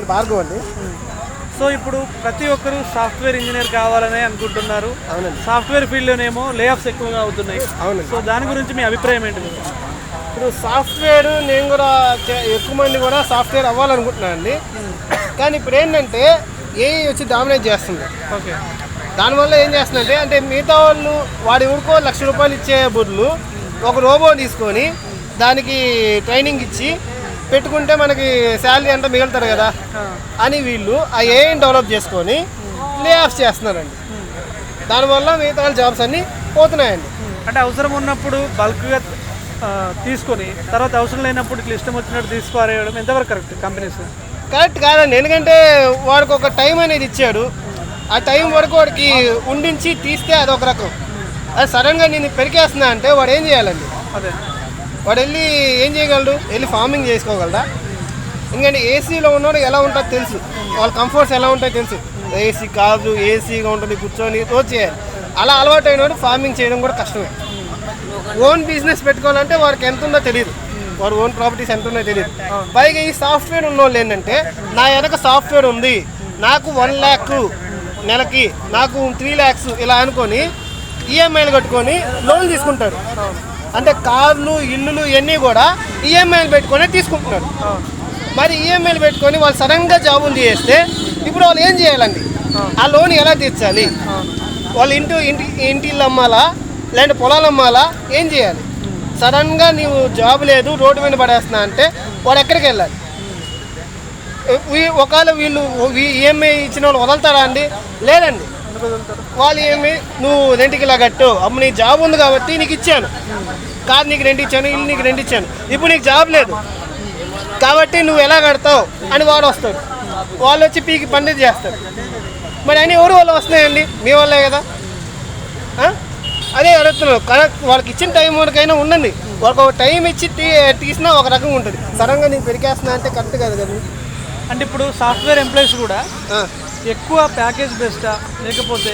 పేరు భార్గవ్ అండి. సో ఇప్పుడు ప్రతి ఒక్కరు సాఫ్ట్వేర్ ఇంజనీర్ కావాలని అనుకుంటున్నారు. అవునండి. సాఫ్ట్వేర్ ఫీల్డ్లోనేమో లే ఆఫ్స్ ఎక్కువగా అవుతున్నాయి. అవునండి. సో దాని గురించి మీ అభిప్రాయం ఏంటి? ఇప్పుడు సాఫ్ట్వేర్ నేను కూడా ఎక్కువ మంది కూడా సాఫ్ట్వేర్ అవ్వాలనుకుంటున్నాను అండి. కానీ ఇప్పుడు ఏంటంటే ఏఐ వచ్చి డామినేట్ చేస్తుంది. ఓకే. దానివల్ల ఏం చేస్తుందంటే అంటే మిగతా వాళ్ళు వాడి ఊరికో ₹1,00,000 ఇచ్చే బదులు ఒక రోబో తీసుకొని దానికి ట్రైనింగ్ ఇచ్చి పెట్టుకుంటే మనకి శాలరీ అంతా మిగులుతారు కదా అని వీళ్ళు ఆ ఏఐని డెవలప్ చేసుకొని లే ఆఫ్ చేస్తున్నారండి. దానివల్ల మిగతా వాళ్ళ జాబ్స్ అన్నీ పోతున్నాయండి. అంటే అవసరం ఉన్నప్పుడు బల్క్గా తీసుకొని తర్వాత అవసరం లేనప్పుడు ఇట్లా ఇష్టం వచ్చినట్టు తీసుకురావడం ఎంతవరకు కరెక్ట్? కంపెనీస్ కరెక్ట్ కాదండి. ఎందుకంటే వాడికి ఒక టైం అనేది ఇచ్చాడు. ఆ టైం వరకు వాడికి ఉండించి తీస్తే అదొక రకం. అది సడన్గా నేను పెరికేస్తున్నా అంటే వాడు ఏం చేయాలండి? అదే వాడు వెళ్ళి ఏం చేయగలడు? వెళ్ళి ఫార్మింగ్ చేసుకోగలరా? ఎందుకంటే ఏసీలో ఉన్నవాడు ఎలా ఉంటుందో తెలుసు, వాళ్ళ కంఫర్ట్స్ ఎలా ఉంటాయో తెలుసు. ఏసీ కాదు, ఏసీగా ఉంటుంది, కూర్చొని రోజు చేయాలి. అలా అలవాటు అయినవాడు ఫార్మింగ్ చేయడం కూడా కష్టమే. ఓన్ బిజినెస్ పెట్టుకోవాలంటే వాడికి ఎంత ఉందో తెలియదు, వాడు ఓన్ ప్రాపర్టీస్ ఎంత ఉందో తెలియదు. పైగా ఈ సాఫ్ట్వేర్ ఉన్న వాళ్ళు ఏంటంటే నా వెనక సాఫ్ట్వేర్ ఉంది, నాకు 1 lakh నెలకి, నాకు 3 lakhs ఇలా అనుకొని ఈఎంఐలు కట్టుకొని లోన్ తీసుకుంటారు. అంటే కార్లు, ఇల్లులు ఇవన్నీ కూడా ఈఎంఐలు పెట్టుకొని తీసుకుంటున్నారు. మరి ఈఎంఐలు పెట్టుకొని వాళ్ళు సడన్గా జాబులు చేస్తే ఇప్పుడు వాళ్ళు ఏం చేయాలండి? ఆ లోన్ ఎలా తీర్చాలి? వాళ్ళు ఇంటిళ్ళు అమ్మాలా, లేదంటే పొలాలు అమ్మాలా? ఏం చేయాలి? సడన్గా నీవు జాబ్ లేదు, రోడ్డు మీద పడేస్తున్నా అంటే వాడు ఎక్కడికి వెళ్ళాలి? ఒకవేళ వీళ్ళు ఈఎంఐ ఇచ్చిన వాళ్ళు వదులుతారా అండి? లేదండి. వాళ్ళు ఏమి నువ్వు రెంట్కి ఇలా కట్టు, అప్పుడు నీకు జాబ్ ఉంది కాబట్టి నీకు ఇచ్చాను, కార్ నీకు రెంట్ ఇచ్చాను, ఇల్లు నీకు రెంట్ ఇచ్చాను, ఇప్పుడు నీకు జాబ్ లేదు కాబట్టి నువ్వు ఎలా కడతావు అని వాడు వస్తాడు. వాళ్ళు వచ్చి పీకి పండిత్ చేస్తారు. మరి అన్నీ ఎవరు వాళ్ళు వస్తున్నాయండి? మీ వాళ్ళే కదా. అదే అడుగుతున్నావు. కరెక్ట్, వాళ్ళకి ఇచ్చిన టైం వరకైనా ఉండండి. వాళ్ళకి ఒక టైం ఇచ్చి తీసినా ఒక రకంగా ఉంటుంది. సడన్గా నీకు పెరికేస్తున్నా అంటే కరెక్ట్ కాదు కదా. అంటే ఇప్పుడు సాఫ్ట్వేర్ ఎంప్లాయీస్ కూడా ఎక్కువ ప్యాకేజ్ బెస్టా లేకపోతే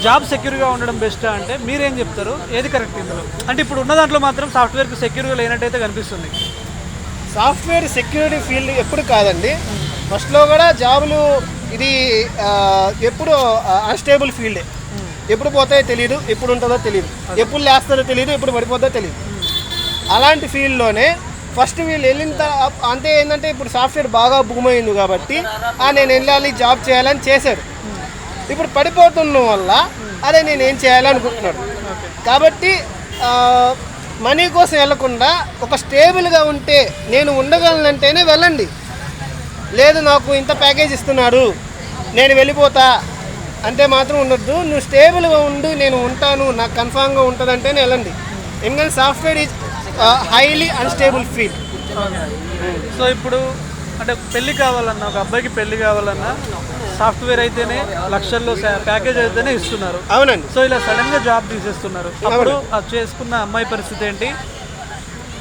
జాబ్ సెక్యూర్గా ఉండడం బెస్టా అంటే మీరేం చెప్తారు? ఏది కరెక్ట్ ఇందులో? అంటే ఇప్పుడు ఉన్న దాంట్లో మాత్రం సాఫ్ట్వేర్కి సెక్యూర్గా లేనట్టయితే కనిపిస్తుంది. సాఫ్ట్వేర్ సెక్యూరిటీ ఫీల్డ్ ఎప్పుడు కాదండి. ఫస్ట్లో కూడా జాబులు ఇది ఎప్పుడు అన్స్టేబుల్ ఫీల్డే. ఎప్పుడు పోతాయో తెలియదు, ఎప్పుడు ఉంటుందో తెలియదు, ఎప్పుడు లేస్తారో తెలియదు, ఎప్పుడు పడిపోతుందో తెలియదు. అలాంటి ఫీల్డ్లోనే ఫస్ట్ వీళ్ళు వెళ్ళిన అంతే. ఏంటంటే ఇప్పుడు సాఫ్ట్వేర్ బాగా బూమ్ అయింది కాబట్టి నేను వెళ్ళాలి, జాబ్ చేయాలని చేశారు. ఇప్పుడు పడిపోతున్న వల్ల అదే నేను ఏం చేయాలనుకుంటున్నాడు. కాబట్టి మనీ కోసం వెళ్ళకుండా ఒక స్టేబుల్గా ఉంటే నేను ఉండగలనంటేనే వెళ్ళండి. లేదు నాకు ఇంత ప్యాకేజ్ ఇస్తున్నాడు నేను వెళ్ళిపోతా అంటే మాత్రం ఉండొద్దు. నువ్వు స్టేబుల్గా ఉండు, నేను ఉంటాను, నాకు కన్ఫామ్గా ఉంటుందంటేనే వెళ్ళండి. ఎందుకంటే software is highly unstable field. So ఇప్పుడు అంటే పెళ్లి కావాలన్నా, ఒక అబ్బాయికి పెళ్లి కావాలన్నా సాఫ్ట్వేర్ అయితేనే లక్షల్లో ప్యాకేజ్ అయితేనే ఇస్తున్నారు. అవునండి. సో ఇలా సడన్గా జాబ్ తీసేస్తున్నారు. అప్పుడు అది చేసుకున్న అమ్మాయి పరిస్థితి ఏంటి,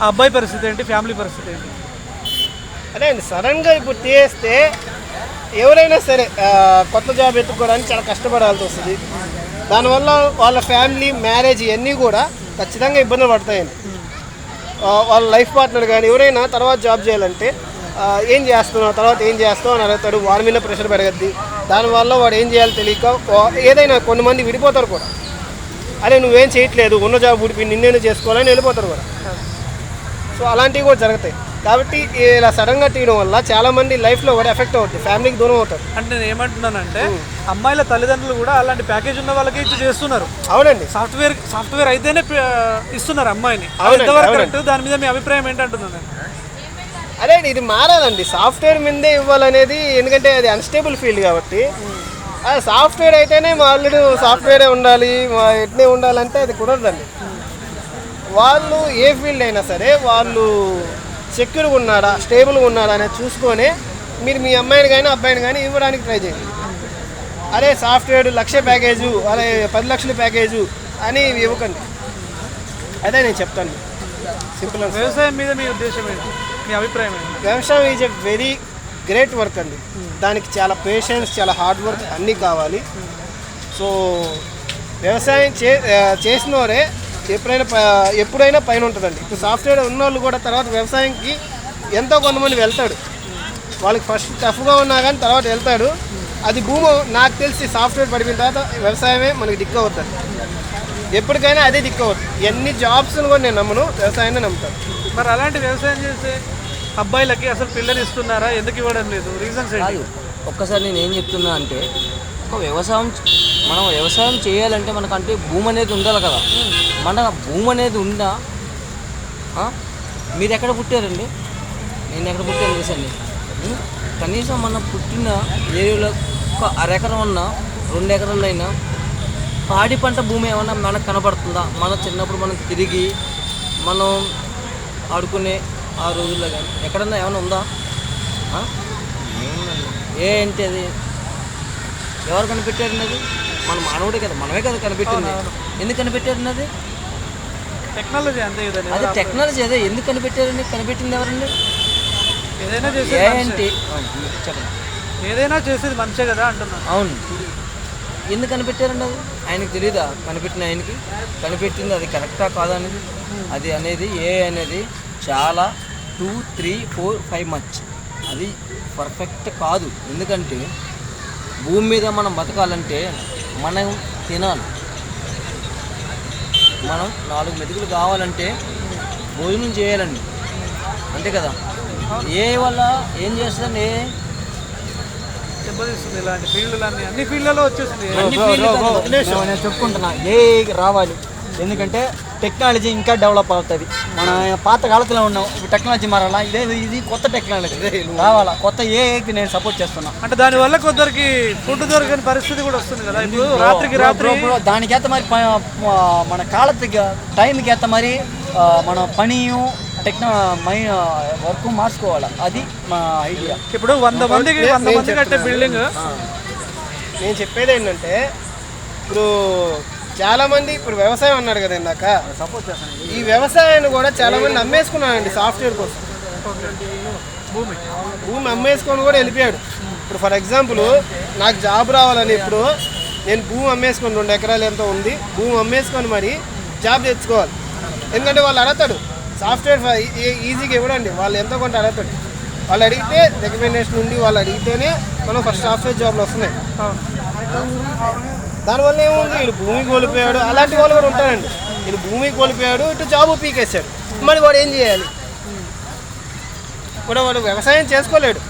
ఆ అబ్బాయి పరిస్థితి ఏంటి, ఫ్యామిలీ పరిస్థితి ఏంటి? అదే అండి, సడన్గా ఇప్పుడు తీస్తే ఎవరైనా సరే కొత్త జాబ్ ఎత్తుకోవడానికి చాలా కష్టపడాల్సి వస్తుంది. దానివల్ల వాళ్ళ ఫ్యామిలీ, మ్యారేజ్ ఇవన్నీ కూడా ఖచ్చితంగా ఇబ్బందులు పడతాయండి. వాళ్ళ లైఫ్ పార్ట్నర్ కానీ ఎవరైనా తర్వాత జాబ్ చేయాలంటే ఏం చేస్తున్నావు, తర్వాత ఏం చేస్తావు అని అడుగుతాడు. వాడి మీద ప్రెషర్ పెరగద్ది. దానివల్ల వాడు ఏం చేయాలో తెలియక ఏదైనా కొంతమంది విడిపోతారు కూడా. అదే నువ్వేం చేయట్లేదు, ఉన్న జాబ్ ఉడిపి నిన్నేను చేసుకోవాలని వెళ్ళిపోతారు కూడా. సో అలాంటివి కూడా జరుగుతాయి. కాబట్టి ఇలా సడన్గా తీయడం వల్ల చాలామంది లైఫ్లో కూడా ఎఫెక్ట్ అవుతుంది, ఫ్యామిలీకి దూరం అవుతారు. అంటే నేను ఏమంటున్నానంటే అమ్మాయిల తల్లిదండ్రులు కూడా అలాంటి ప్యాకేజ్ ఉన్న వాళ్ళకి ఇచ్చి చేస్తున్నారు. అవునండి. సాఫ్ట్వేర్ అయితేనే ఇస్తున్నారు అమ్మాయిని. దాని మీద మీ అభిప్రాయం ఏంటంటున్నాను? అదే ఇది మారాలండి, సాఫ్ట్వేర్ మీదే ఇవ్వాలనేది. ఎందుకంటే అది అన్స్టేబుల్ ఫీల్డ్ కాబట్టి. సాఫ్ట్వేర్ అయితేనే మా ఆల్రెడీ సాఫ్ట్వేరే ఉండాలి, మా ఎట్నే ఉండాలంటే అది కుదరదండి. వాళ్ళు ఏ ఫీల్డ్ అయినా సరే వాళ్ళు సెక్యూర్గా ఉన్నాడా, స్టేబుల్గా ఉన్నాడా అనేది చూసుకొని మీరు మీ అమ్మాయిని కానీ అబ్బాయిని కానీ ఇవ్వడానికి ట్రై చేయండి. అదే సాఫ్ట్వేర్ 1,00,000 ప్యాకేజు, అదే 10 లక్షల ప్యాకేజు అని ఇవ్వకండి. అదే నేను చెప్తాను. సింపుల్. వ్యవసాయం మీద మీ ఉద్దేశం ఏంటి, మీ అభిప్రాయం ఏంటి? వ్యవసాయం is a very great work అండి. దానికి చాలా పేషెన్స్, చాలా హార్డ్ వర్క్ అన్నీ కావాలి. సో వ్యవసాయం చేసినోరే ఎప్పుడైనా పైన ఉంటుందండి. ఇప్పుడు సాఫ్ట్వేర్ ఉన్నోళ్ళు కూడా తర్వాత వ్యవసాయంకి ఎంతో కొంతమంది వెళ్తాడు. వాళ్ళకి ఫస్ట్ టఫ్గా ఉన్నా కానీ తర్వాత వెళ్తాడు. అది భూమి నాకు తెలిసి సాఫ్ట్వేర్ పడిపోయిన తర్వాత వ్యవసాయమే మనకి దిక్కు అవుతుంది. ఎప్పటికైనా అదే దిక్కు అవుతుంది. ఎన్ని జాబ్స్ని కూడా నేను నమ్మను, వ్యవసాయాన్ని నమ్ముతాను. మరి అలాంటి వ్యవసాయం చేసే అబ్బాయిలకి అసలు పిల్లలు ఇస్తున్నారా, ఎందుకు ఇవ్వడం లేదు, రీజన్స్ ఏంటి? కాదు, ఒక్కసారి నేను ఏం చెప్తున్నా అంటే ఒక మనం వ్యవసాయం చేయాలంటే మనకంటే భూమి అనేది ఉండాలి కదా. మన భూమి అనేది ఉందా? మీరు ఎక్కడ పుట్టారండి? నేను ఎక్కడ పుట్టాను తెలుసండి. కనీసం మన పుట్టిన ఏరియాలో ఒక అరెకరం ఉన్నా 2 ఎకరాలు అయినా పాడి పంట భూమి ఏమన్నా మనకు కనపడుతుందా? మన చిన్నప్పుడు మనం తిరిగి మనం ఆడుకునే ఆ రోజుల్లో కానీ ఎక్కడన్నా ఏమైనా ఉందా? ఏంటి అది? ఎవరు కనిపెట్టారన్నది? మన మానవుడే కదా, మనమే కదా కనిపెట్టింది. ఎందుకు కనిపెట్టారన్నది? టెక్నాలజీ అంతే కదండి. అది టెక్నాలజీ అదే. ఎందుకు కనిపెట్టారండి? కనిపెట్టింది ఎవరండి? ఏదైనా చేసేది ఏంటి చెప్పండి. ఏదైనా చేసేది మంచిగా కదా అంటున్నాను. అవును, ఎందుకు కనిపెట్టారండి? అది ఆయనకి తెలియదా? కనిపెట్టిన ఆయనకి కనిపెట్టింది అది కరెక్టా కాదా అనేది. అది అనేది అనేది చాలా 2, 3, 4, 5 మచ్ అది పర్ఫెక్ట్ కాదు. ఎందుకంటే భూమి మీద మనం బతకాలంటే మనం తినాలి. మనం 4 మెతుకులు కావాలంటే భోజనం చేయాలండి, అంతే కదా. ఏ వల్ల ఏం చేస్తుందండి? దెబ్బతీస్తుంది ఇలాంటి ఫీల్డ్లన్నీ, అన్ని ఫీల్డ్లలో వచ్చేసింది. నేను చెప్పుకుంటున్నా ఏ రావాలి, ఎందుకంటే టెక్నాలజీ ఇంకా డెవలప్ అవుతుంది. మన పాత కాలத்துல ఉన్నాం, ఇప్పుడు టెక్నాలజీ మారాలా. ఇది కొత్త టెక్నాలజీ రావాలా, కొత్త ఏఐకి నేను సపోర్ట్ చేస్తున్నా. అంటే దానివల్ల కొందరికి ఫుడ్ దొరకని పరిస్థితి కూడా వస్తుంది కదా. ఇప్పుడు రాత్రికి రాత్రి దానికి ఏత మరి మన కాలத்துக்கு టైంకి ఏత మరి మన పనియు వర్క్ మార్చుకోవాలి. అది మా ఐడియా. ఇప్పుడు 100 మంది కట్టే బిల్డింగ్. నేను చెప్పేది ఏంటంటే ఇప్పుడు చాలామంది ఇప్పుడు వ్యవసాయం అన్నాడు కదా ఇందాక, సపోర్ట్ చేస్తాను. ఈ వ్యవసాయాన్ని కూడా చాలామంది అమ్మేసుకున్నారండి సాఫ్ట్వేర్ కోసం. భూమి అమ్మేసుకొని కూడా వెళ్ళిపోయాడు. ఇప్పుడు ఫర్ ఎగ్జాంపుల్ నాకు జాబ్ రావాలని ఇప్పుడు నేను భూమి అమ్మేసుకొని 2 ఎకరాలు ఎంతో ఉంది, భూమి అమ్మేసుకొని మరి జాబ్ తెచ్చుకోవాలి. ఎందుకంటే వాళ్ళు అడగతాడు, సాఫ్ట్వేర్ ఈజీగా ఇవ్వడండి, వాళ్ళు ఎంతో కొంత అడగతాడు. వాళ్ళు అడిగితే రికమెండేషన్ ఉండి వాళ్ళు అడిగితేనే మనం ఫస్ట్ సాఫ్ట్వేర్ జాబ్లు వస్తున్నాయి. దానివల్ల ఏముంది, వీడు భూమి కోల్పోయాడు, అలాంటి వాళ్ళు కూడా ఉంటారండి. వీడు భూమి కోల్పోయాడు, ఇటు జాబు పీకేశాడు, మరి వాడు ఏం చేయాలి? కూడా వాడు వ్యవసాయం చేసుకోలేడు.